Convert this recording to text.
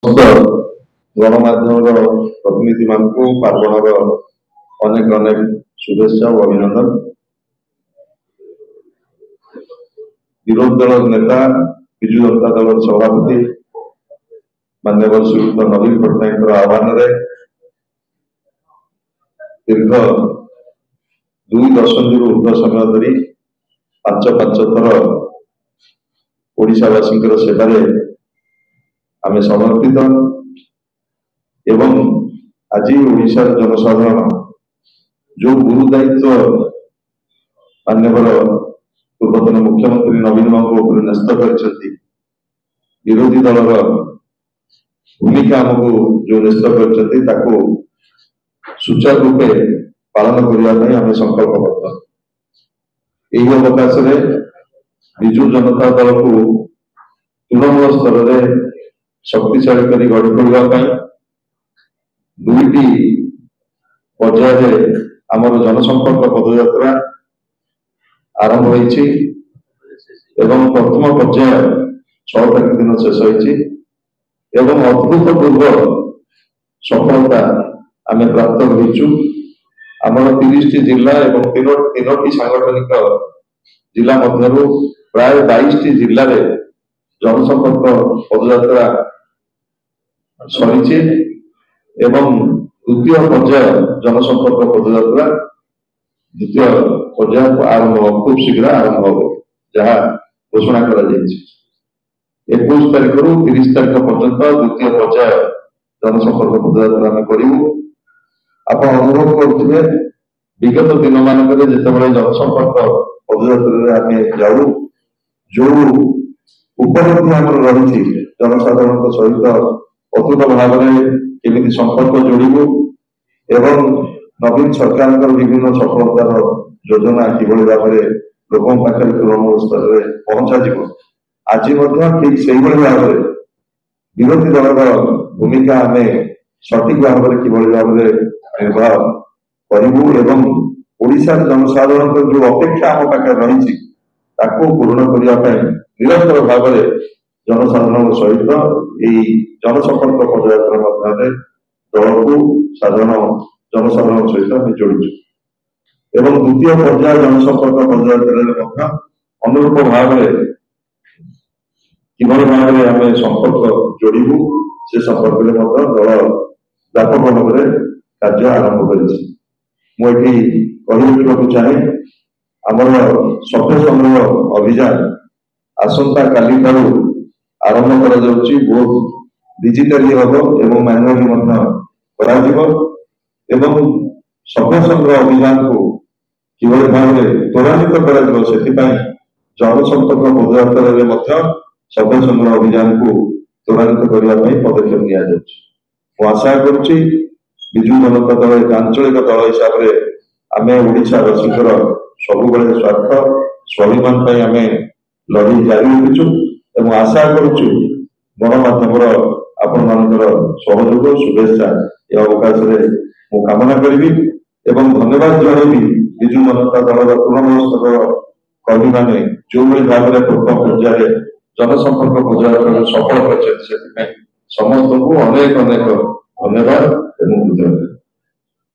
ଗଣମାଧ୍ୟମର ପ୍ରତିନିଧିମାନଙ୍କୁ ପାର୍ବଣର ଅନେକ ଅନେକ शुभेच्छा और अभिनंदन। विरोध दल नेता विजु जनता दल सभापति माननीय श्रीयुक्त नवीन पट्टनायक आह्वान दीर्घ 2 दशंधि ऊर्ध समय धरी 5 थर ओडिशावासी सेवारे आमे समर्पित एवं आज ओडिशा जनसाधारण जो गुरु दायित्व मान्यवर पूर्वतन मुख्यमंत्री नवीन बाबू न्यस्त कर विरोधी दल भूमिका आमको जो न्यस्त कर सुचारू रूपे पालन करने आम संकल्पबद्ध। यही अवकाश में विजु जनता दल को तृणमूल स्तर में शक्तिशाली कर गढ़ी तोड़ापी 2टी पर्याय आमर जनसंपर्क पदयात्रा आरंभ होती प्रथम पर्याय 6 तारीख दिन शेष होती अभूतपूर्व सफलता आम प्राप्त होइछु। आमर 30टी जिला और 3टी सांगठनिक जिला मध्यरु प्राय 22टी जिले में जनसंपर्क पदयात्रा सरी द्वितीय पर्याय जनसंपर्क पदयात्रा द्वितीय पर्याय आरंभ खूब शीघ्र आरंभ हो जहाँ घोषणा कर 21 तारीख रु 30 तारीख पर्यंत द्वितीय पर्याय जनसंपर्क पदयात्रा आम करूँ। आप अनुभव करुवे विगत दिन मानक जिते जनसंपर्क पदयात्रा आम जाऊ जो उपलब्धि आम रही जनसाधारण सहित अतुट भाव में केमी संपर्क जोड़ू एवं नवीन सरकार विभिन्न सफलतार योजना किभली भाव में लोक पाखे तृणमूल स्तर में पहुंचा आज ठीक से भाव में विरोधी दल भूमिका आम सठिक भाव में किभली भाव में निर्वाह करूँ एवं ओडिशा जनसाधारण जो अपेक्षा आम पाखे रही पूर्ण करने निरंतर भाव में जनसाधारण सहित यही जनसंपर्क पदयात्रा माध्यम दल को जनसाधारण सहित जोड़ू एवं द्वितीय पर्याय जनसंपर्क पदयात्रा अनुरूप भाव में किभली भाव में आम संपर्क जोड़ू से संपर्क में दल व्यापक भाव में कार्य आरंभ कर चाहे आमर सभ्य संग्रह अभियान आसंता काली आरंभ कर डिजिटाली हम एवं मैनुअली सभ्य संग्रह अभियान को किभली भाव में त्वरान्वित कर जनसंपर्क पदयात्रा सभ्य संग्रह अभियान को त्वरान्वित करने पदक्षेप नि आशा करुच्ची विजु जनता दल एक आंचलिक दल हिसाब से आम ओडिशा रसिकर सबुबले स्वार्थ स्वाभिमान आम लड़ी जारी रखिचु एवं आशा करुच्चु गणमाध्यम आपण मानकर सहयोग शुभेच्छा यह अवकाश में मु कामना करी एवं धन्यवाद जनइबी विजु जनता दल तृणमूल स्तर कर्मी मैंने जो भाव में प्रथम पर्याय जनसंपर्क पदयात्रा सफल कर समस्त को अनेक अनेक धन्यवाद एवं कृतज्ञता।